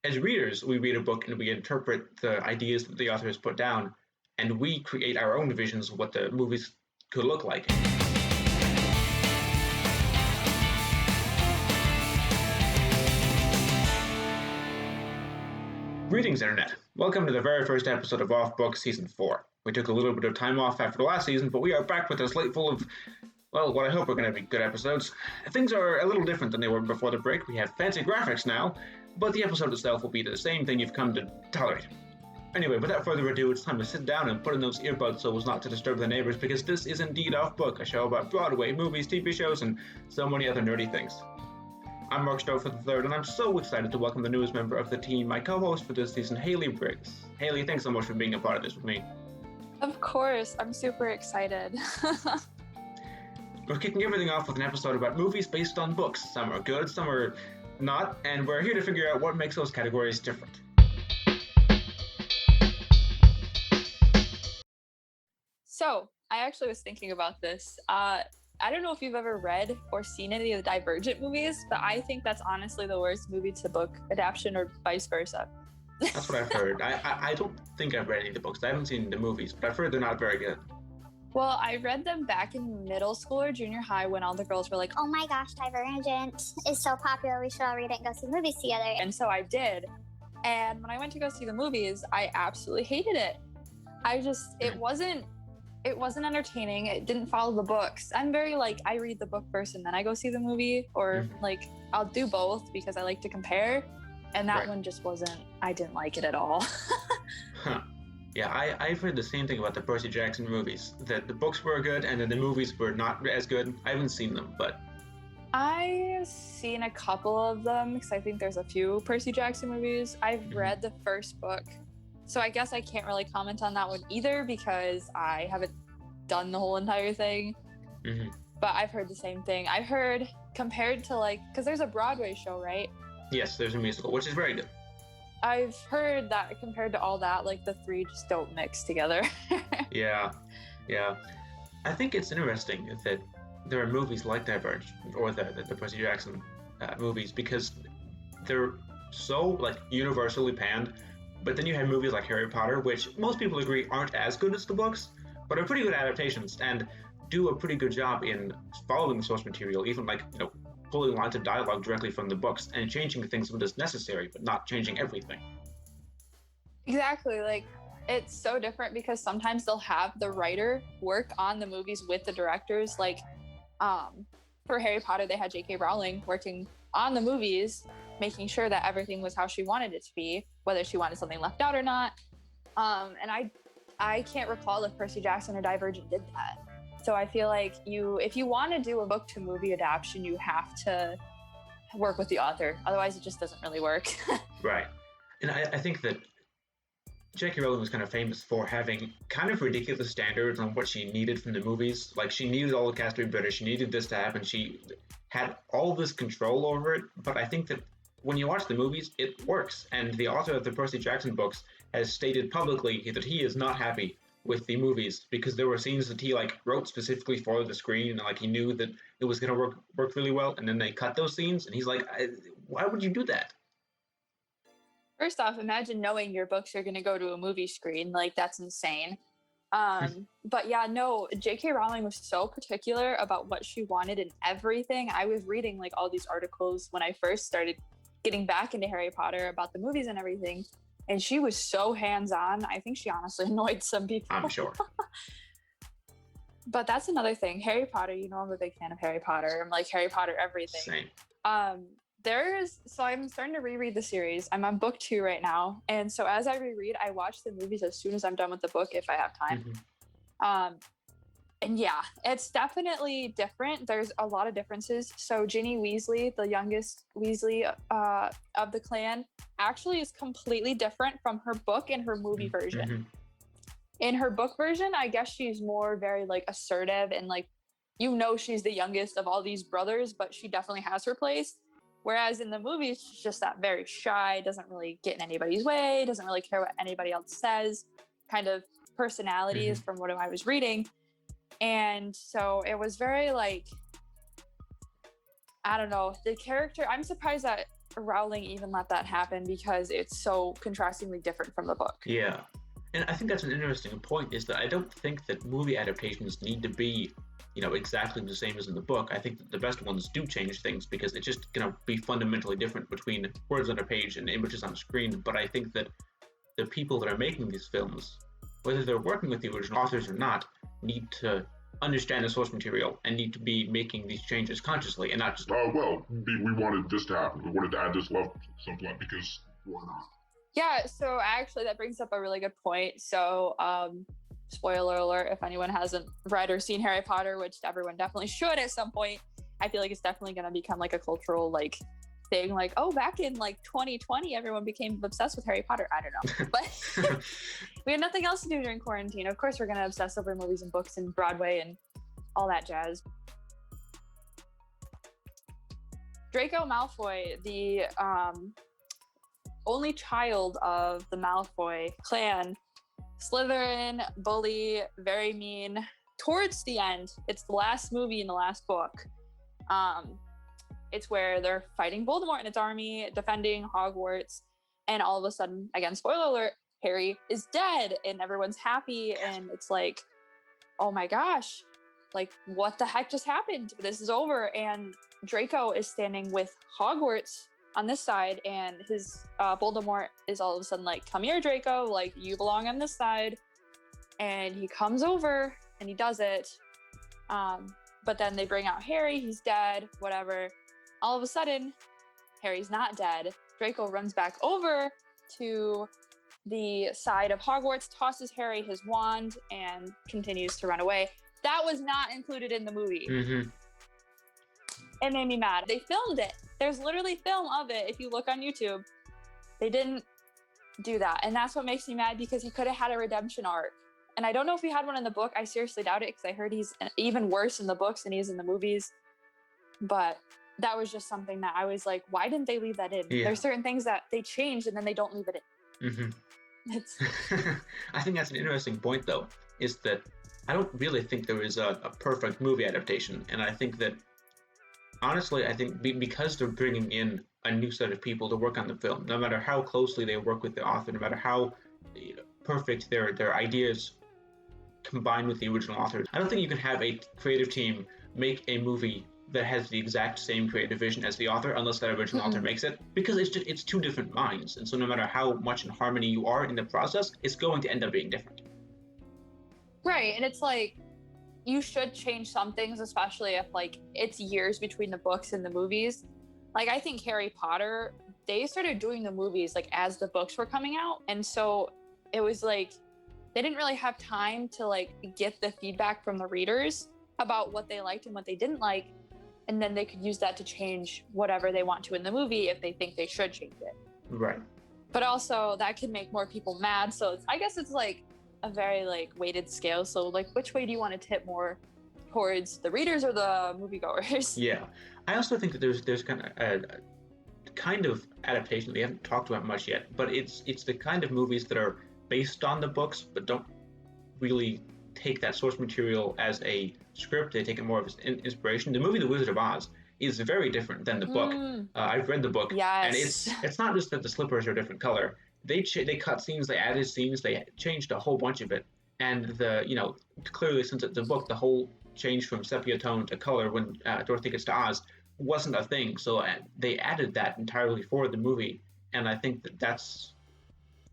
as readers, we read a book and we interpret the ideas that the author has put down, and we create our own visions of what the movies could look like. Greetings, Internet. Welcome to the very first episode of Off Book Season 4. We took a little bit of time off after the last season, but we are back with a slate full of, well, what I hope are going to be good episodes. Things are a little different than they were before the break. We have fancy graphics now, but the episode itself will be the same thing you've come to tolerate. Anyway, without further ado, it's time to sit down and put in those earbuds so as not to disturb the neighbors, because this is indeed Off Book, a show about Broadway, movies, TV shows, and so many other nerdy things. I'm Marc Stoufer III, and I'm so excited to welcome the newest member of the team, my co-host for this season, Hailey Briggs. Hailey, thanks so much for being a part of this with me. Of course, I'm super excited. We're kicking everything off with an episode about movies based on books. Some are good, some are not, and we're here to figure out what makes those categories different. So, I actually was thinking about this. I don't know if you've ever read or seen any of the Divergent movies, but I think that's honestly the worst movie to book adaptation or vice versa. That's what I've heard. I don't think I've read any of the books. I haven't seen the movies, but I've heard they're not very good. Well, I read them back in middle school or junior high when all the girls were like, oh my gosh, Divergent is so popular, we should all read it and go see movies together. And so I did. And when I went to go see the movies, I absolutely hated it. It wasn't entertaining. It didn't follow the books. I'm very I read the book first and then I go see the movie, or I'll do both because I like to compare. And that one just I didn't like it at all. Huh. Yeah, I've heard the same thing about the Percy Jackson movies, that the books were good and then the movies were not as good. I haven't seen them, but... I've seen a couple of them because I think there's a few Percy Jackson movies. I've read the first book. So I guess I can't really comment on that one either because I haven't done the whole entire thing. But I've heard the same thing. I've heard compared to because there's a Broadway show, right? Yes, there's a musical, which is very good. I've heard that compared to all that, the three just don't mix together. Yeah. I think it's interesting that there are movies like Divergent or the Percy Jackson movies because they're so universally panned. But then you have movies like Harry Potter, which most people agree aren't as good as the books, but are pretty good adaptations and do a pretty good job in following the source material, even pulling lines of dialogue directly from the books and changing things when it's necessary, but not changing everything. Exactly. It's so different because sometimes they'll have the writer work on the movies with the directors. For Harry Potter, they had J.K. Rowling working on the movies, making sure that everything was how she wanted it to be, whether she wanted something left out or not. And I can't recall if Percy Jackson or Divergent did that. So I feel if you want to do a book to movie adaptation, you have to work with the author. Otherwise, it just doesn't really work. Right. And I think that J.K. Rowling was kind of famous for having kind of ridiculous standards on what she needed from the movies. She needed all the cast to be British. She needed this to happen. She had all this control over it. But I think that when you watch the movies, it works. And the author of the Percy Jackson books has stated publicly that he is not happy with the movies because there were scenes that he wrote specifically for the screen and he knew that it was going to work really well, and then they cut those scenes and he's like, why would you do that? First off, imagine knowing your books are going to go to a movie screen. That's insane. But yeah, no, J.K. Rowling was so particular about what she wanted in everything. I was reading all these articles when I first started getting back into Harry Potter about the movies and everything. And she was so hands-on. I think she honestly annoyed some people. I'm sure. But that's another thing. Harry Potter, I'm a big fan of Harry Potter. I'm Harry Potter everything. Same. So I'm starting to reread the series. I'm on book 2 right now. And so as I reread, I watch the movies as soon as I'm done with the book, if I have time. And yeah, it's definitely different. There's a lot of differences. So Ginny Weasley, the youngest Weasley of the clan, actually is completely different from her book and her movie version. In her book version, I guess she's more very assertive and she's the youngest of all these brothers, but she definitely has her place. Whereas in the movies, she's just that very shy, doesn't really get in anybody's way, doesn't really care what anybody else says, kind of personalities from what I was reading. And so it was very I don't know, the character, I'm surprised that Rowling even let that happen because it's so contrastingly different from the book. Yeah. And I think that's an interesting point, is that I don't think that movie adaptations need to be, exactly the same as in the book. I think that the best ones do change things because it's just going to be fundamentally different between words on a page and images on a screen. But I think that the people that are making these films, whether they're working with the original authors or not, need to understand the source material and need to be making these changes consciously and not just... we wanted this to happen. We wanted to add this love, something like, because why not? Yeah, so actually that brings up a really good point. So, spoiler alert, if anyone hasn't read or seen Harry Potter, which everyone definitely should at some point, I feel like it's definitely going to become like a cultural thing, back in 2020 everyone became obsessed with Harry Potter. I don't know, but we had nothing else to do during quarantine. Of course we're going to obsess over movies and books and Broadway and all that jazz. Draco Malfoy, the only child of the Malfoy clan, Slytherin, bully, very mean. Towards the end, it's the last movie in the last book. It's where they're fighting Voldemort and its army, defending Hogwarts, and all of a sudden, again, spoiler alert, Harry is dead, and everyone's happy, and it's like, oh my gosh, what the heck just happened? This is over, and Draco is standing with Hogwarts on this side, and his Voldemort is all of a sudden like, come here, Draco, you belong on this side, and he comes over, and he does it, but then they bring out Harry, he's dead, whatever. All of a sudden, Harry's not dead. Draco runs back over to the side of Hogwarts, tosses Harry his wand, and continues to run away. That was not included in the movie. Mm-hmm. It made me mad. They filmed it. There's literally film of it. If you look on YouTube, they didn't do that. And that's what makes me mad, because he could have had a redemption arc. And I don't know if he had one in the book. I seriously doubt it, because I heard he's even worse in the books than he is in the movies. But that was just something that I was like, why didn't they leave that in? Yeah. There's certain things that they changed and then they don't leave it in. Mm-hmm. It's I think that's an interesting point, though, is that I don't really think there is a perfect movie adaptation. And I think that, honestly, because they're bringing in a new set of people to work on the film, no matter how closely they work with the author, no matter how perfect their ideas combine with the original author, I don't think you can have a creative team make a movie that has the exact same creative vision as the author, unless that original author makes it, because it's two different minds, and so no matter how much in harmony you are in the process, it's going to end up being different. right. And it's like, you should change some things, especially if it's years between the books and the movies. I think Harry Potter, they started doing the movies as the books were coming out, and so it was they didn't really have time to get the feedback from the readers about what they liked and what they didn't like, and then they could use that to change whatever they want to in the movie if they think they should change it. Right. But also that could make more people mad, so I guess it's a very weighted scale. So which way do you want to tip more towards the readers or the moviegoers? Yeah, I also think that there's kind of adaptation that we haven't talked about much yet, but it's the kind of movies that are based on the books but don't really take that source material as a script. They take it more of as inspiration. The movie The Wizard of Oz is very different than the book. I've read the book, yes. And it's not just that the slippers are a different color. They cut scenes, they added scenes, they changed a whole bunch of it, and clearly since it's a book, the whole change from sepia tone to color when Dorothy gets to Oz wasn't a thing. So they added that entirely for the movie, and I think that's,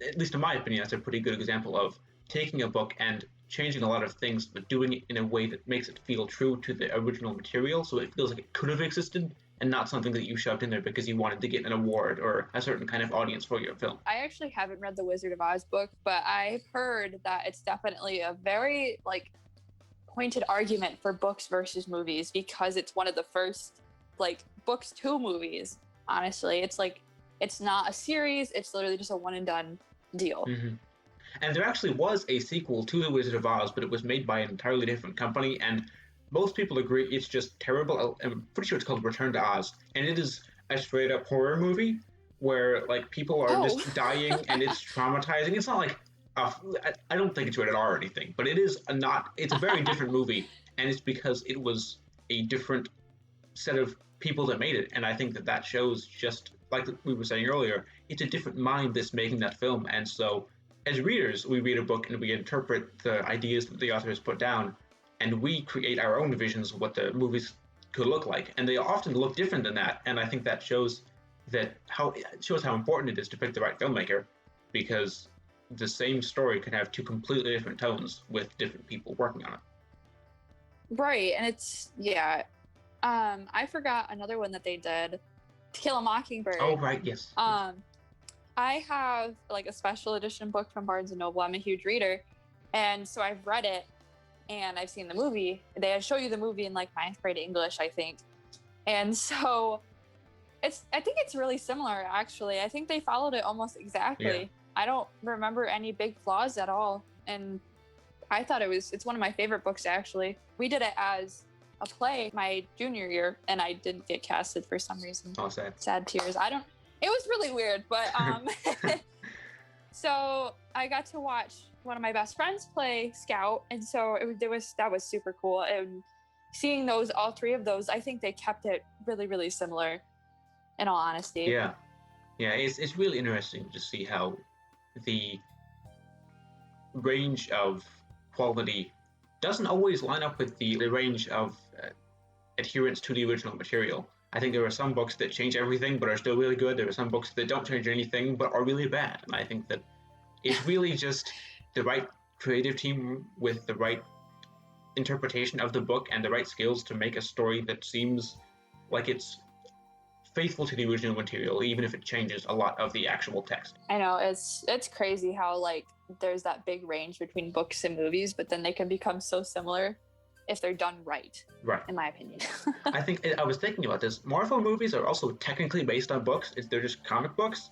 at least in my opinion, that's a pretty good example of taking a book and changing a lot of things, but doing it in a way that makes it feel true to the original material, so it feels like it could have existed, and not something that you shoved in there because you wanted to get an award or a certain kind of audience for your film. I actually haven't read the Wizard of Oz book, but I've heard that it's definitely a very pointed argument for books versus movies, because it's one of the first books to movies. Honestly, it's not a series, it's literally just a one and done deal. Mm-hmm. And there actually was a sequel to The Wizard of Oz, but it was made by an entirely different company, and most people agree it's just terrible. I'm pretty sure it's called Return to Oz, and it is a straight-up horror movie where people are just dying, and it's traumatizing. It's not I don't think it's rated R or anything, but it's a very different movie, and it's because it was a different set of people that made it, and I think that shows just like we were saying earlier, it's a different mind that's making that film. And so as readers, we read a book and we interpret the ideas that the author has put down, and we create our own visions of what the movies could look like. And they often look different than that. And I think that shows how important it is to pick the right filmmaker, because the same story can have two completely different tones with different people working on it. Right. And it's, yeah. I forgot another one that they did, To Kill a Mockingbird. Oh, right. Yes. I have like a special edition book from Barnes & Noble. I'm a huge reader. And so I've read it and I've seen the movie. They show you the movie in like 9th grade English, I think. And so I think it's really similar, actually. I think they followed it almost exactly. Yeah. I don't remember any big flaws at all. And I thought it's one of my favorite books, actually. We did it as a play my junior year, and I didn't get casted for some reason. Oh, sad. Sad tears. It was really weird, but so I got to watch one of my best friends play Scout, and so that was super cool. And seeing all three of those, I think they kept it really, really similar, in all honesty. Yeah, it's really interesting to see how the range of quality doesn't always line up with the range of adherence to the original material. I think there are some books that change everything but are still really good. There are some books that don't change anything but are really bad. And I think that it's really just the right creative team with the right interpretation of the book and the right skills to make a story that seems like it's faithful to the original material, even if it changes a lot of the actual text. I know, it's crazy how like there's that big range between books and movies, but then they can become so similar if they're done right, in my opinion. I was thinking about this. Marvel movies are also technically based on books. They're just comic books.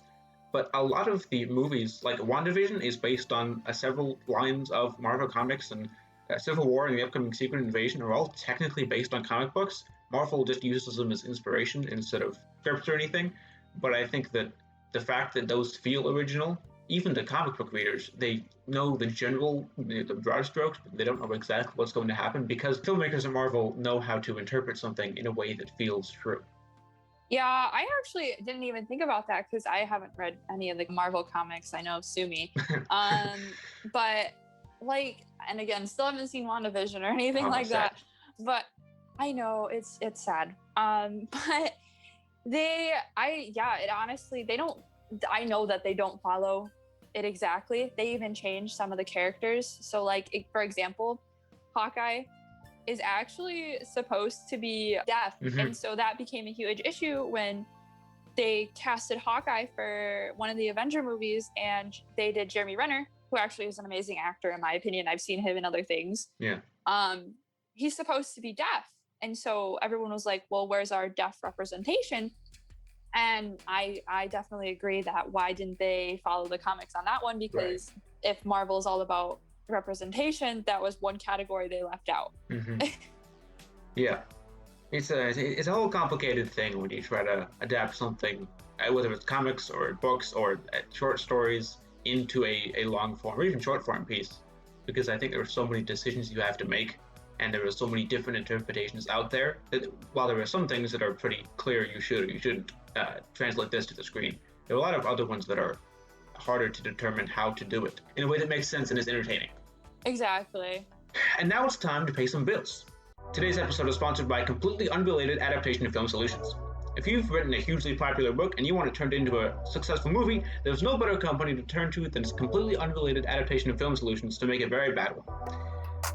But a lot of the movies, like WandaVision, is based on several lines of Marvel comics, and Civil War and the upcoming Secret Invasion are all technically based on comic books. Marvel just uses them as inspiration instead of scripts or anything. But I think that the fact that those feel original, even the comic book readers, they know the broad strokes, but they don't know exactly what's going to happen, because filmmakers at Marvel know how to interpret something in a way that feels true. Yeah, I actually didn't even think about that because I haven't read any of the Marvel comics. I know, sue me. But like, and again, still haven't seen WandaVision or anything like that. But I know it's sad. But I know that they don't follow it exactly. They even change some of the characters. So like, for example, Hawkeye is actually supposed to be deaf. Mm-hmm. And so that became a huge issue when they casted Hawkeye for one of the Avenger movies, and they did Jeremy Renner, who actually is an amazing actor in my opinion. I've seen him in other things. Yeah. He's supposed to be deaf. And so everyone was like, well, where's our deaf representation? And I definitely agree that why didn't they follow the comics on that one? Because if Marvel's all about representation, that was one category they left out. Mm-hmm. Yeah. It's a whole complicated thing when you try to adapt something, whether it's comics or books or short stories, into a long form or even short form piece. Because I think there are so many decisions you have to make, and there are so many different interpretations out there that while there are some things that are pretty clear, you should or you shouldn't translate this to the screen, there are a lot of other ones that are harder to determine how to do it in a way that makes sense and is entertaining. Exactly. And now it's time to pay some bills. Today's episode is sponsored by completely unrelated Adaptation of Film Solutions. If you've written a hugely popular book and you want it turned into a successful movie, there's no better company to turn to than completely unrelated Adaptation of Film Solutions to make a very bad one.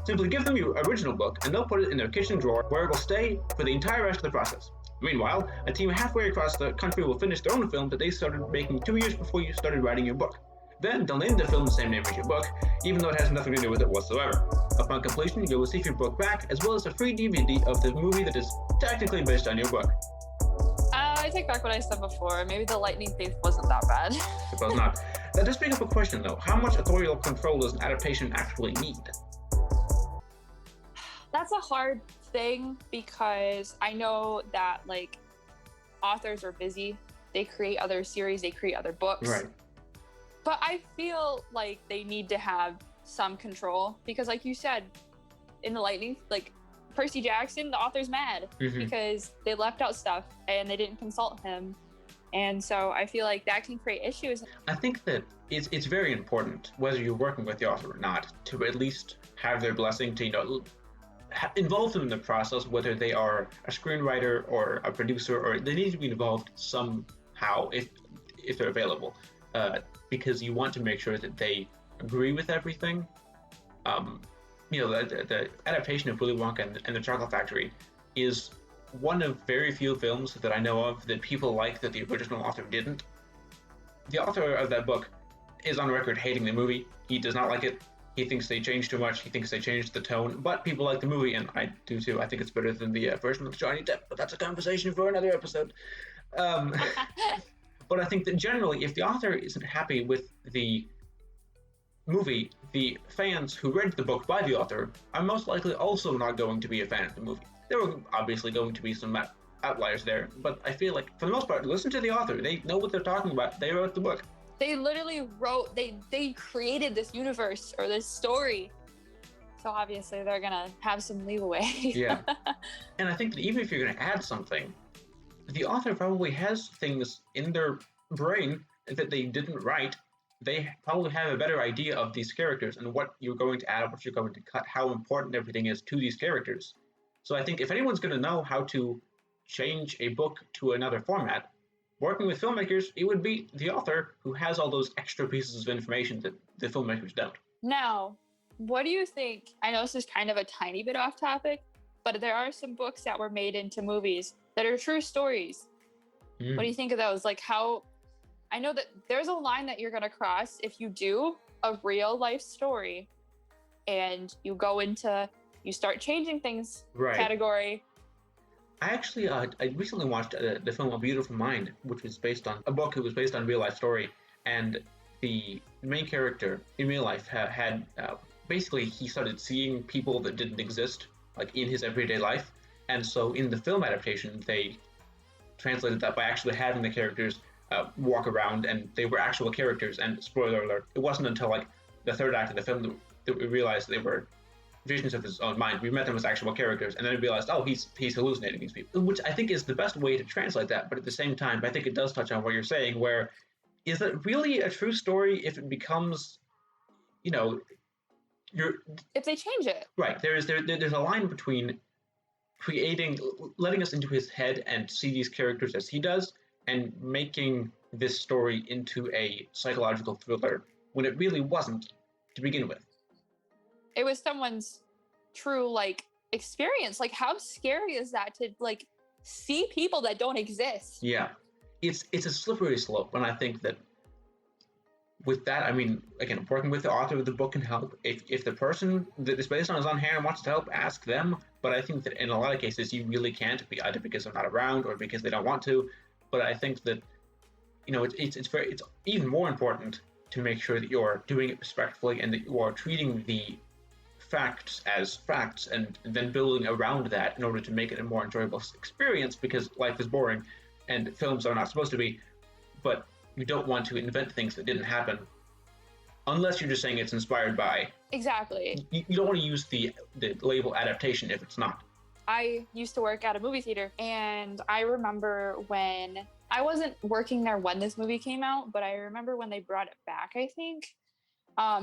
Simply give them your original book and they'll put it in their kitchen drawer where it will stay for the entire rest of the process. Meanwhile, a team halfway across the country will finish their own film that they started making 2 years before you started writing your book. Then they'll name the film the same name as your book, even though it has nothing to do with it whatsoever. Upon completion, you'll receive your book back, as well as a free DVD of the movie that is technically based on your book. I take back what I said before. Maybe The Lightning Thief wasn't that bad. It was not. That does bring up a question, though. How much authorial control does an adaptation actually need? That's a hard thing, because I know that like authors are busy. They create other series, they create other books. Right. But I feel like they need to have some control, because like you said, in The Lightning, like Percy Jackson, the author's mad because they left out stuff and they didn't consult him. And so I feel like that can create issues. I think that it's very important, whether you're working with the author or not, to at least have their blessing to, involve them in the process, whether they are a screenwriter or a producer, or they need to be involved somehow if they're available, because you want to make sure that they agree with everything. The adaptation of Willy Wonka and the Chocolate Factory is one of very few films that I know of that people like that the original author didn't. The author of that book is on record hating the movie. He does not like it. He thinks they changed too much. He thinks they changed the tone, but people like the movie, and I do too. I think it's better than the version with Johnny Depp, but that's a conversation for another episode. But I think that generally, if the author isn't happy with the movie, the fans who read the book by the author are most likely also not going to be a fan of the movie. There are obviously going to be some outliers there, but I feel like for the most part, listen to the author. They know what they're talking about. They wrote the book. They literally wrote, they created this universe or this story. So obviously they're gonna have some leeway. Yeah. And I think that even if you're gonna add something, the author probably has things in their brain that they didn't write. They probably have a better idea of these characters and what you're going to add, what you're going to cut, how important everything is to these characters. So I think if anyone's going to know how to change a book to another format, working with filmmakers, it would be the author who has all those extra pieces of information that the filmmakers don't. Now, what do you think? I know this is kind of a tiny bit off topic, but there are some books that were made into movies that are true stories. What do you think of those? Like how, I know that there's a line that you're going to cross if you do a real life story and you go into, you start changing things category. I actually, I recently watched the film A Beautiful Mind, which was based on a book. It was based on a real life story, and the main character in real life had basically he started seeing people that didn't exist, like in his everyday life, and so in the film adaptation, they translated that by actually having the characters walk around, and they were actual characters. And spoiler alert, it wasn't until like the third act of the film that we realized they were visions of his own mind. We met them as actual characters, and then we realized, oh, he's hallucinating these people, which I think is the best way to translate that. But at the same time, I think it does touch on what you're saying, where is it really a true story if it becomes, if they change it. Right. There's a line between letting us into his head and see these characters as he does, and making this story into a psychological thriller when it really wasn't to begin with. It was someone's true experience. Like, how scary is that to see people that don't exist? Yeah, it's a slippery slope, and I think that with that, I mean, again, working with the author of the book can help. If the person that is based on is on hand and wants to help, ask them. But I think that in a lot of cases, you really can't, either because they're not around or because they don't want to. But I think that it's even more important to make sure that you're doing it respectfully and that you are treating the facts as facts and then building around that in order to make it a more enjoyable experience, because life is boring and films are not supposed to be. But you don't want to invent things that didn't happen unless you're just saying it's inspired by. Exactly. You don't want to use the label adaptation if it's not. I used to work at a movie theater, and I remember when I wasn't working there when this movie came out, but I remember when they brought it back, I think,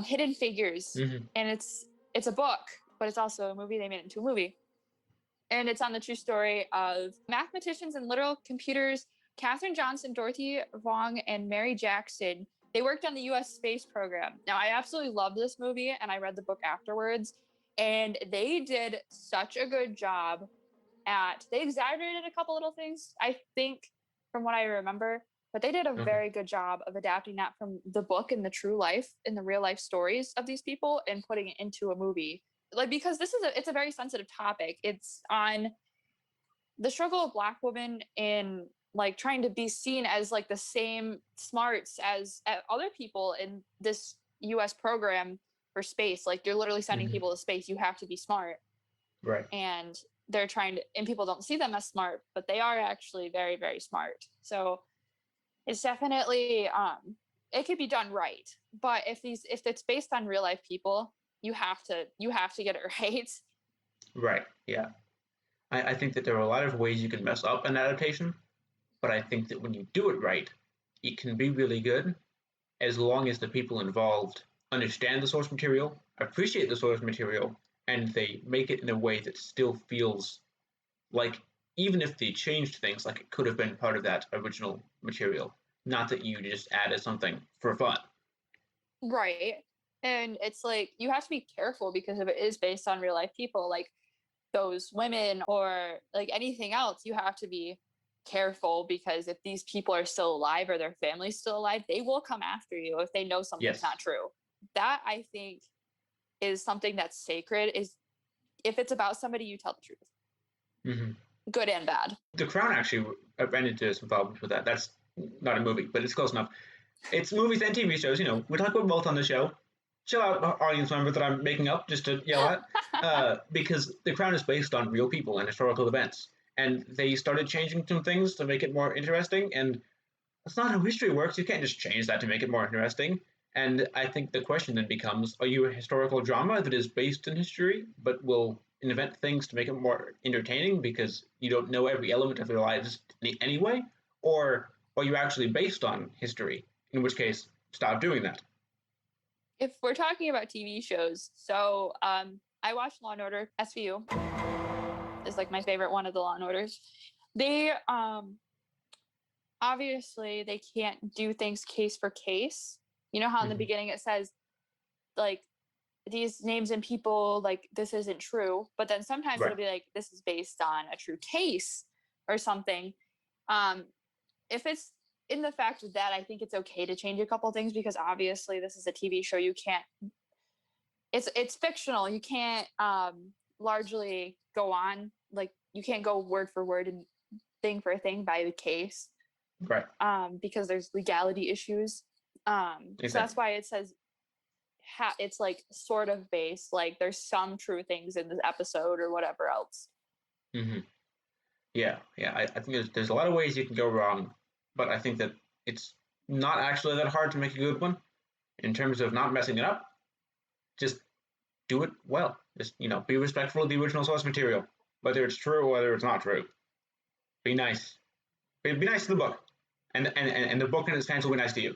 Hidden Figures. Mm-hmm. And it's a book, but it's also a movie. They made it into a movie. And it's on the true story of mathematicians and literal computers, Katherine Johnson, Dorothy Vaughan, and Mary Jackson. They worked on the U.S. space program. Now, I absolutely loved this movie, and I read the book afterwards. And they did such a good job they exaggerated a couple little things, I think, from what I remember, but they did a very good job of adapting that from the book and the true life and the real life stories of these people and putting it into a movie. Because it's a very sensitive topic. It's on the struggle of Black women in trying to be seen as the same smarts as other people in this US program for space. You're literally sending people to space. You have to be smart. Right. And they're and people don't see them as smart, but they are actually very, very smart. So it's definitely, it could be done right. But if it's based on real life people, you have to get it right. Right. Yeah. I think that there are a lot of ways you can mess up an adaptation. but I think that when you do it right, it can be really good as long as the people involved understand the source material, appreciate the source material, and they make it in a way that still feels like, even if they changed things, like it could have been part of that original material, not that you just added something for fun. Right. And it's like you have to be careful because if it is based on real life people, like those women or like anything else, you have to be careful because if these people are still alive or their family's still alive, they will come after you if they know something's Yes. not true. That I think is something that's sacred, is if it's about somebody, you tell the truth. Mm-hmm. Good and bad. The Crown actually ran into some problems with that. That's not a movie, but it's close enough. It's movies and TV shows. We talk about both on the show. Chill out, audience member that I'm making up just to yell at. Because The Crown is based on real people and historical events. And they started changing some things to make it more interesting. And that's not how history works. You can't just change that to make it more interesting. And I think the question then becomes, are you a historical drama that is based in history, but will invent things to make it more entertaining because you don't know every element of their lives anyway? Or are you actually based on history? In which case, stop doing that. If we're talking about TV shows, so I watch Law and Order. SVU is like my favorite one of the Law and Orders. They obviously they can't do things case for case. You know how in the beginning it says like these names and people, like this isn't true, but then sometimes it'll be like this is based on a true case or something. If it's in the fact that I think it's okay to change a couple things because obviously this is a TV show, you can't, it's fictional, you can't largely go on, like you can't go word for word and thing for thing by the case, right? Because there's legality issues. Exactly. So that's why it says it's like sort of based, like there's some true things in this episode or whatever else. Mm-hmm. Yeah. I think there's a lot of ways you can go wrong, but I think that it's not actually that hard to make a good one in terms of not messing it up. Just do it well. Just be respectful of the original source material, whether it's true or whether it's not true. Be nice. Be nice to the book, and the book and its fans will be nice to you.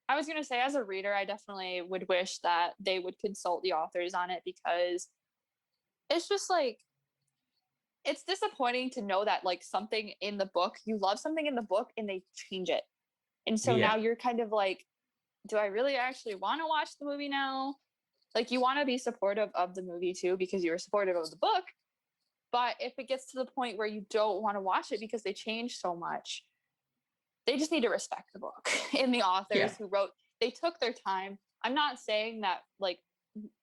I was going to say, as a reader, I definitely would wish that they would consult the authors on it because it's just like, it's disappointing to know that like something in the book, you love something in the book and they change it. And so now you're kind of like, do I really actually want to watch the movie now? Like you want to be supportive of the movie too, because you're supportive of the book. But if it gets to the point where you don't want to watch it because they change so much, they just need to respect the book and the authors who wrote, they took their time. I'm not saying that like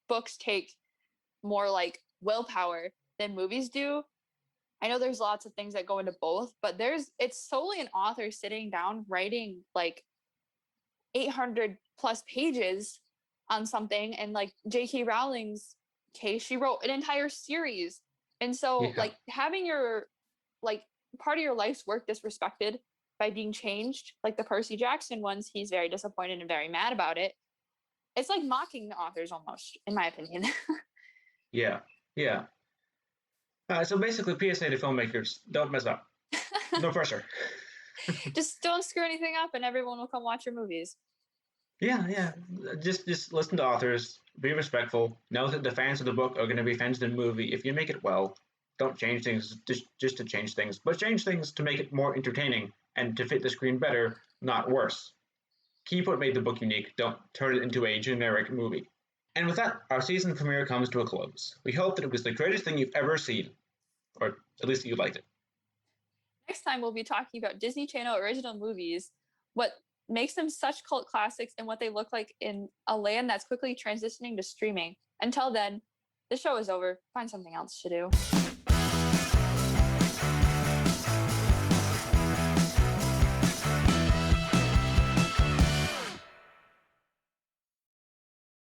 books take more like willpower than movies do. I know there's lots of things that go into both, but it's solely an author sitting down writing like 800 plus pages on something. And like J.K. Rowling's case, she wrote an entire series. And so like having your like part of your life's work disrespected by being changed, like the Percy Jackson ones, he's very disappointed and very mad about it. It's like mocking the authors almost, in my opinion. Yeah. So basically, PSA to filmmakers: don't mess up. No pressure. Just don't screw anything up, and everyone will come watch your movies. Yeah. Just listen to authors. Be respectful. Know that the fans of the book are going to be fans of the movie. If you make it well, don't change things just to change things, but change things to make it more entertaining and to fit the screen better, not worse. Keep what made the book unique. Don't turn it into a generic movie. And with that, our season premiere comes to a close. We hope that it was the greatest thing you've ever seen, or at least that you liked it. Next time, we'll be talking about Disney Channel original movies, what makes them such cult classics, and what they look like in a land that's quickly transitioning to streaming. Until then, the show is over. Find something else to do.